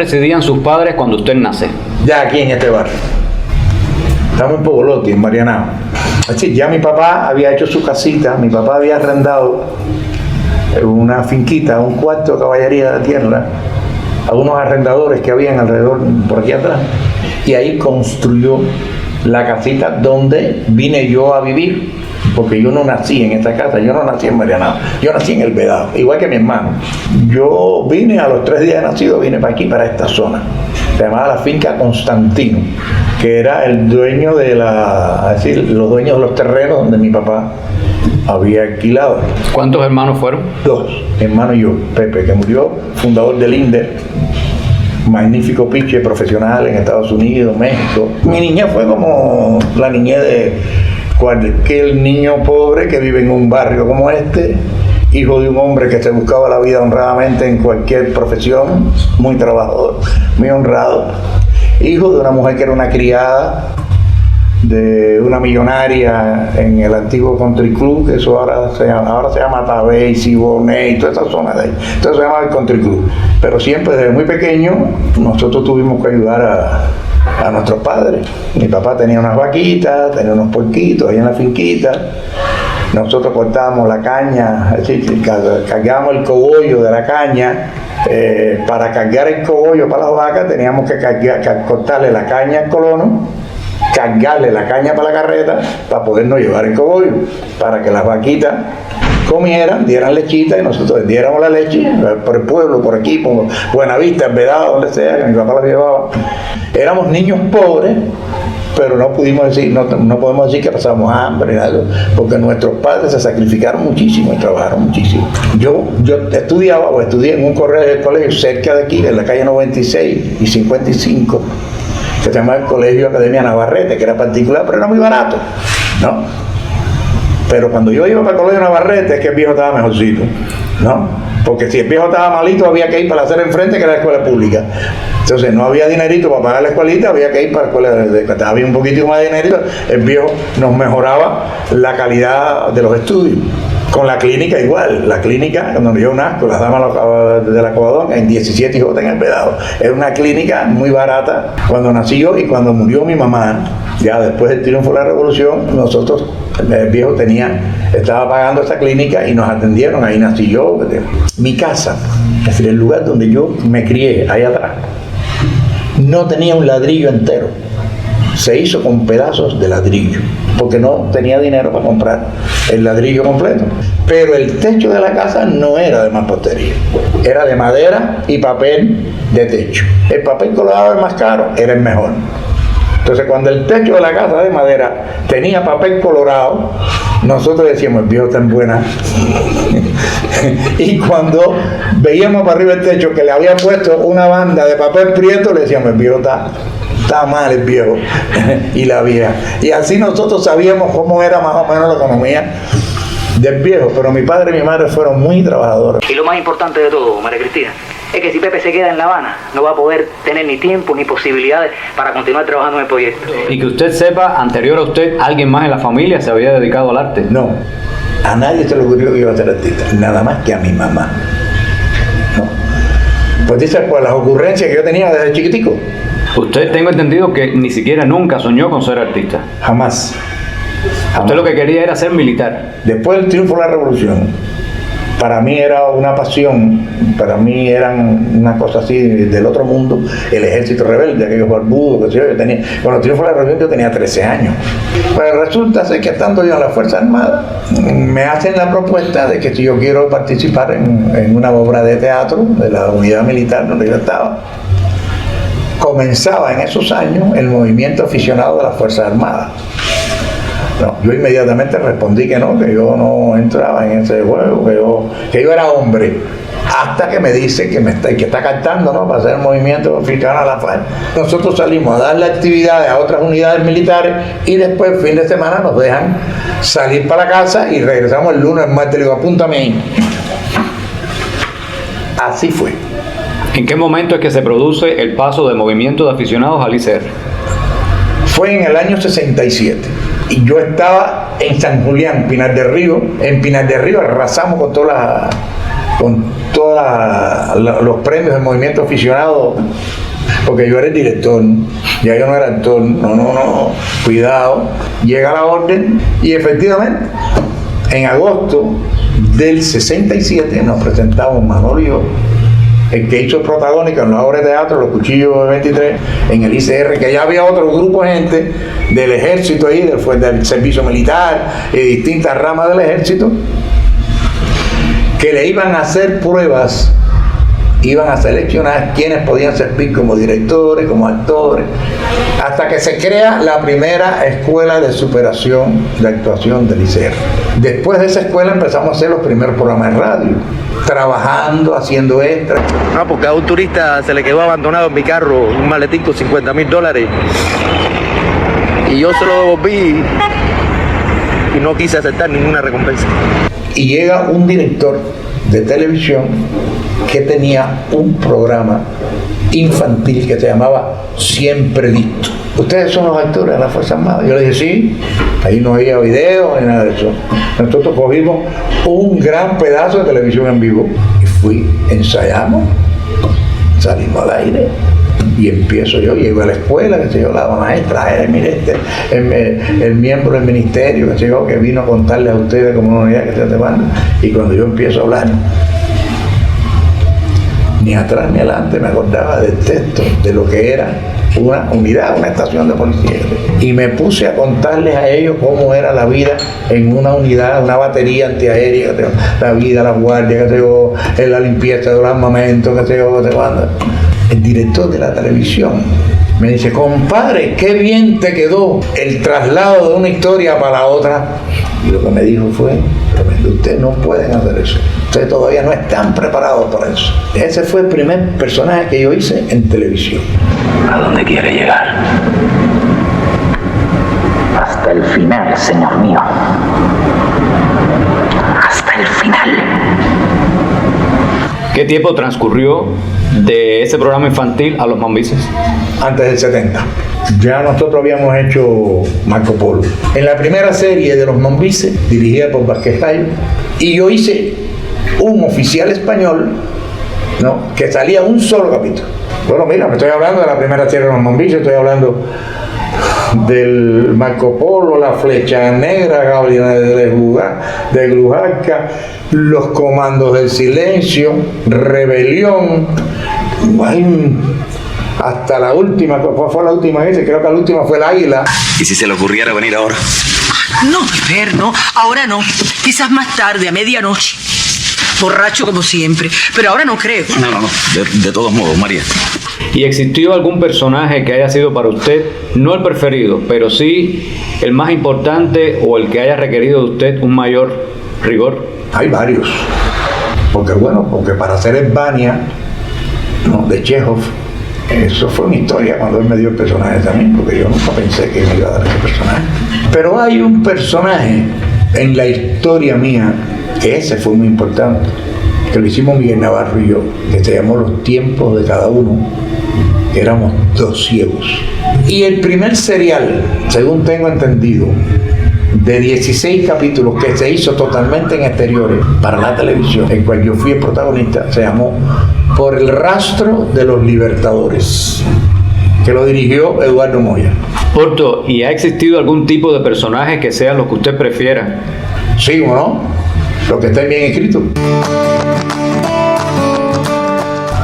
residían sus padres cuando usted nace? Ya aquí en este barrio. Estamos en Pogolotti, en Marianao. Así, ya mi papá había hecho su casita, mi papá había arrendado una finquita, un cuarto de caballería de tierra, a unos arrendadores que habían alrededor, por aquí atrás, y ahí construyó la casita donde vine yo a vivir, porque yo no nací en esta casa, yo no nací en Marianao, yo nací en El Vedado, igual que mi hermano. Yo vine a los 3 días de nacido, vine para aquí, para esta zona. Se llamaba la finca Constantino, que era el dueño de los dueños de los terrenos donde mi papá había alquilado. ¿Cuántos hermanos fueron? 2, mi hermano y yo, Pepe, que murió, fundador del INDER, magnífico pitcher profesional en Estados Unidos, México. Mi niñez fue como la niñez de cualquier niño pobre que vive en un barrio como este, hijo de un hombre que se buscaba la vida honradamente en cualquier profesión, muy trabajador, muy honrado, hijo de una mujer que era una criada de una millonaria en el antiguo Country Club, que eso ahora se llama Tabey, Siboney y toda esa zona de ahí. Entonces se llama el Country Club. Pero siempre desde muy pequeño nosotros tuvimos que ayudar a nuestros padres. Mi papá tenía unas vaquitas, tenía unos porquitos ahí en la finquita. Nosotros cortábamos la caña, es decir, cargábamos el cogollo de la caña. Para cargar el cogollo para las vacas teníamos que cortarle la caña al colono, cargarle la caña para la carreta para podernos llevar el cogollo, para que las vaquitas comieran, dieran lechita y nosotros diéramos la leche por el pueblo, por aquí, por Buenavista, El Vedado, donde sea, que mi papá la llevaba. Éramos niños pobres, pero no podemos decir que pasamos hambre, porque nuestros padres se sacrificaron muchísimo y trabajaron muchísimo. Yo estudié en un colegio cerca de aquí, en la calle 96 y 55, que se llama el Colegio Academia Navarrete, que era particular, pero era muy barato, ¿no? Pero cuando yo iba para el Colegio Navarrete es que el viejo estaba mejorcito, ¿no? Porque si el viejo estaba malito había que ir para la acera enfrente, que era la escuela pública. Entonces no había dinerito para pagar la escuelita, había que ir para la escuela, había un poquito más de dinerito, el viejo nos mejoraba la calidad de los estudios. Con la clínica igual, la clínica donde yo nazco, las damas de la Covadonga, en 17J en El Vedado. Era una clínica muy barata cuando nací yo y cuando murió mi mamá, ya después del triunfo de la revolución, nosotros, el viejo estaba pagando esa clínica y nos atendieron, ahí nací yo. Mi casa, es decir, el lugar donde yo me crié, ahí atrás, no tenía un ladrillo entero. Se hizo con pedazos de ladrillo, porque no tenía dinero para comprar el ladrillo completo. Pero el techo de la casa no era de mampostería, era de madera y papel de techo. El papel colorado, el más caro, era el mejor. Entonces, cuando el techo de la casa de madera tenía papel colorado, nosotros decíamos, el viejo está en buena. Y cuando veíamos para arriba el techo que le había puesto una banda de papel prieto, le decíamos, el viejo está mal, el viejo y la vieja. Y así nosotros sabíamos cómo era más o menos la economía del viejo. Pero mi padre y mi madre fueron muy trabajadores. Y lo más importante de todo, María Cristina, es que si Pepe se queda en La Habana, no va a poder tener ni tiempo ni posibilidades para continuar trabajando en el proyecto. Y que usted sepa, anterior a usted, ¿alguien más en la familia se había dedicado al arte? No, a nadie se le ocurrió que iba a ser artista, nada más que a mi mamá. No. Pues dice, pues las ocurrencias que yo tenía desde chiquitico. Usted, tengo entendido que ni siquiera nunca soñó con ser artista. Jamás. Usted lo que quería era ser militar. Después del triunfo de la revolución, para mí era una pasión, para mí eran una cosa así del otro mundo, el ejército rebelde, aquellos barbudos, que yo tenía. Cuando el triunfo de la revolución yo tenía 13 años. Pues resulta ser que estando yo en la Fuerza Armada, me hacen la propuesta de que si yo quiero participar en una obra de teatro de la unidad militar donde yo estaba. Comenzaba en esos años el movimiento aficionado de las Fuerzas Armadas. No, yo inmediatamente respondí que no, que yo no entraba en ese juego, que yo era hombre. Hasta que me dice que está cantando, ¿no?, para hacer el movimiento africano a la FARC. Nosotros salimos a darle actividades a otras unidades militares y después, el fin de semana, nos dejan salir para la casa y regresamos el lunes, el martes. Le digo, apúntame ahí. Así fue. ¿En qué momento es que se produce el paso del movimiento de aficionados al ICR? Fue en el año 67 y yo estaba en San Julián, Pinar del Río. En Pinar del Río arrasamos con todas todos los premios del movimiento aficionado, porque yo era el director, ya yo no era actor, no, cuidado. Llega la orden y efectivamente en agosto del 67 nos presentamos Manolo y yo, el que hizo el protagónico en la obra de teatro Los Cuchillos de 23, en el ICR, que ya había otro grupo de gente del ejército ahí, del servicio militar y distintas ramas del ejército, que le iban a hacer pruebas, iban a seleccionar quienes podían servir como directores, como actores, hasta que se crea la primera escuela de superación de actuación del ICR. Después de esa escuela empezamos a hacer los primeros programas de radio, trabajando, haciendo extras. No, porque a un turista se le quedó abandonado en mi carro un maletín con $50,000 y yo se lo devolví y no quise aceptar ninguna recompensa. Y llega un director de televisión que tenía un programa infantil que se llamaba Siempre Listo. ¿Ustedes son los actores de la Fuerza Armada? Yo le dije, sí, ahí no había video ni nada de eso. Nosotros cogimos un gran pedazo de televisión en vivo y ensayamos, salimos al aire y empiezo yo, llego a la escuela, que sé yo, la maestra, mire, el miembro del ministerio, que sé yo, que vino a contarle a ustedes como una unidad que se te manda. Y cuando yo empiezo a hablar, ni atrás ni adelante me acordaba del texto, de lo que era una unidad, una estación de policía. Y me puse a contarles a ellos cómo era la vida en una unidad, una batería antiaérea, la vida, la guardia, la limpieza de los armamentos, El director de la televisión me dice, compadre, qué bien te quedó el traslado de una historia para la otra. Y lo que me dijo fue, ustedes no pueden hacer eso. Ustedes todavía no están preparados para eso. Ese fue el primer personaje que yo hice en televisión. ¿A dónde quiere llegar? Hasta el final, señor mío. Hasta el final. ¿Qué tiempo transcurrió de ese programa infantil a Los Mambises? Antes del 70. Ya nosotros habíamos hecho Marco Polo. En la primera serie de Los Mambises, dirigida por Vázquez Tallo, y yo hice un oficial español, ¿no?, que salía un solo capítulo. Bueno, mira, me estoy hablando de la primera serie de Los Mambises, estoy hablando del Marco Polo, La Flecha Negra, Gabriel de Grujarca, Los Comandos del Silencio, Rebelión, hasta la última, fue la última vez, creo que la última fue El Águila. ¿Y si se le ocurriera venir ahora? No, Fer, no, ahora no, quizás más tarde, a medianoche. Borracho como siempre, pero ahora no creo. No, de todos modos, María. ¿Y existió algún personaje que haya sido para usted, no el preferido, pero sí el más importante o el que haya requerido de usted un mayor rigor? Hay varios, porque para hacer Esbania, ¿no?, de Chekhov, eso fue una historia cuando él me dio el personaje también, porque yo nunca pensé que me iba a dar ese personaje. Pero hay un personaje en la historia mía, que ese fue muy importante, que lo hicimos Miguel Navarro y yo, que se llamó Los Tiempos de Cada Uno, que éramos dos ciegos. Y el primer serial, según tengo entendido, de 16 capítulos que se hizo totalmente en exteriores para la televisión, en cual yo fui el protagonista, se llamó Por el Rastro de los Libertadores, que lo dirigió Eduardo Moya. Porto, ¿y ha existido algún tipo de personaje que sea lo que usted prefiera? Sí, ¿o no? Lo que está bien escrito.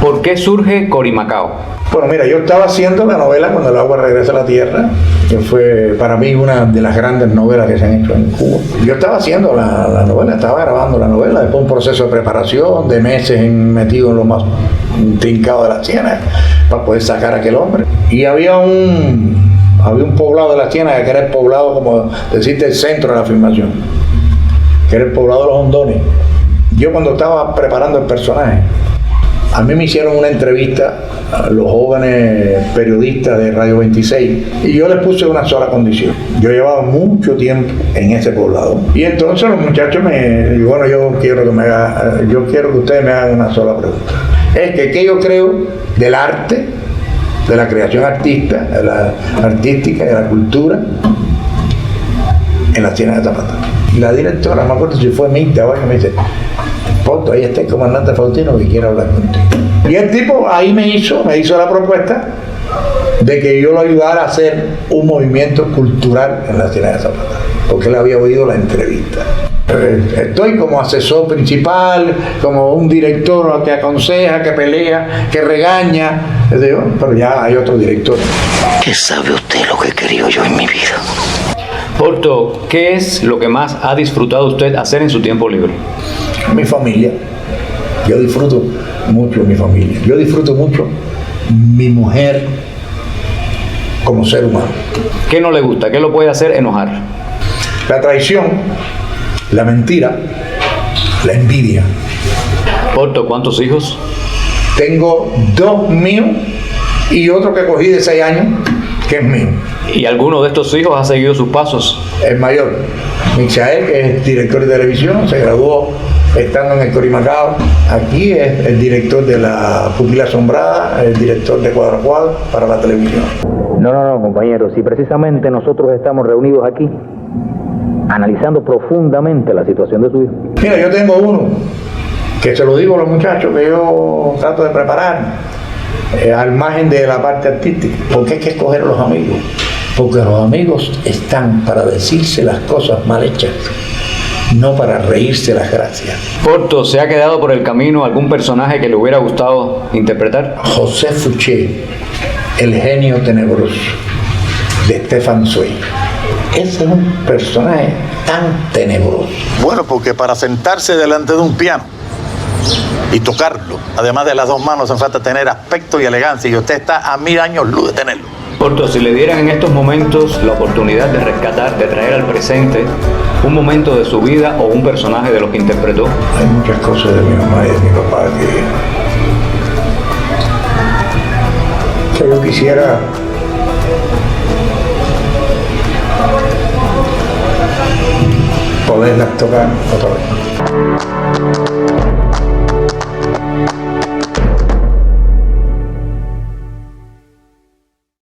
¿Por qué surge Corimacao? Bueno, mira, yo estaba haciendo la novela Cuando el agua regresa a la tierra, que fue para mí una de las grandes novelas que se han hecho en Cuba. Yo estaba haciendo la novela, estaba grabando la novela, después un proceso de preparación, de meses metido en lo más trincado de la Ciénaga, para poder sacar a aquel hombre. Y había un poblado de la Ciénaga que era el poblado, como decirte, el centro de la filmación, que era el poblado de los hondones. Yo cuando estaba preparando el personaje, a mí me hicieron una entrevista a los jóvenes periodistas de Radio 26 y yo les puse una sola condición. Yo llevaba mucho tiempo en ese poblado y entonces los muchachos me dijeron, bueno, yo quiero que ustedes me hagan una sola pregunta. Es que ¿qué yo creo del arte, de la creación artística, de la cultura en la Ciénaga de Zapata? Y la directora, no me acuerdo si fue Mirta, me dice, Porto, ahí está el comandante Faustino que quiere hablar contigo. Y el tipo ahí me hizo la propuesta de que yo lo ayudara a hacer un movimiento cultural en la Ciudad de Zapata, porque él había oído la entrevista. Estoy como asesor principal, como un director que aconseja, que pelea, que regaña, pero ya hay otro director. ¿Qué sabe usted lo que he querido yo en mi vida? Porto, ¿qué es lo que más ha disfrutado usted hacer en su tiempo libre? Mi familia. Yo disfruto mucho mi familia. Yo disfruto mucho mi mujer como ser humano. ¿Qué no le gusta? ¿Qué lo puede hacer enojar? La traición, la mentira, la envidia. Porto, ¿cuántos hijos? Tengo 2 míos y otro que cogí de 6 años, que es mío. ¿Y alguno de estos hijos ha seguido sus pasos? El mayor, Michael, que es director de televisión, se graduó estando en el Corimacao. Aquí es el director de la Pupila Asombrada, el director de Cuadro a Cuadro para la televisión. No, compañeros, si precisamente nosotros estamos reunidos aquí analizando profundamente la situación de su hijo. Mira, yo tengo uno que se lo digo a los muchachos que yo trato de preparar al margen de la parte artística, porque hay que escoger a los amigos, porque los amigos están para decirse las cosas mal hechas, no para reírse las gracias. Porto, ¿se ha quedado por el camino algún personaje que le hubiera gustado interpretar? José Fouché, el genio tenebroso de Stefan Zweig. Ese es un personaje tan tenebroso. Bueno, porque para sentarse delante de un piano y tocarlo, además de las 2 manos, hace falta tener aspecto y elegancia, y usted está a 1000 años luz de tenerlo. Porto, si le dieran en estos momentos la oportunidad de rescatar, de traer al presente un momento de su vida o un personaje de los que interpretó. Hay muchas cosas de mi mamá y de mi papá que yo quisiera poderlas tocar otra vez.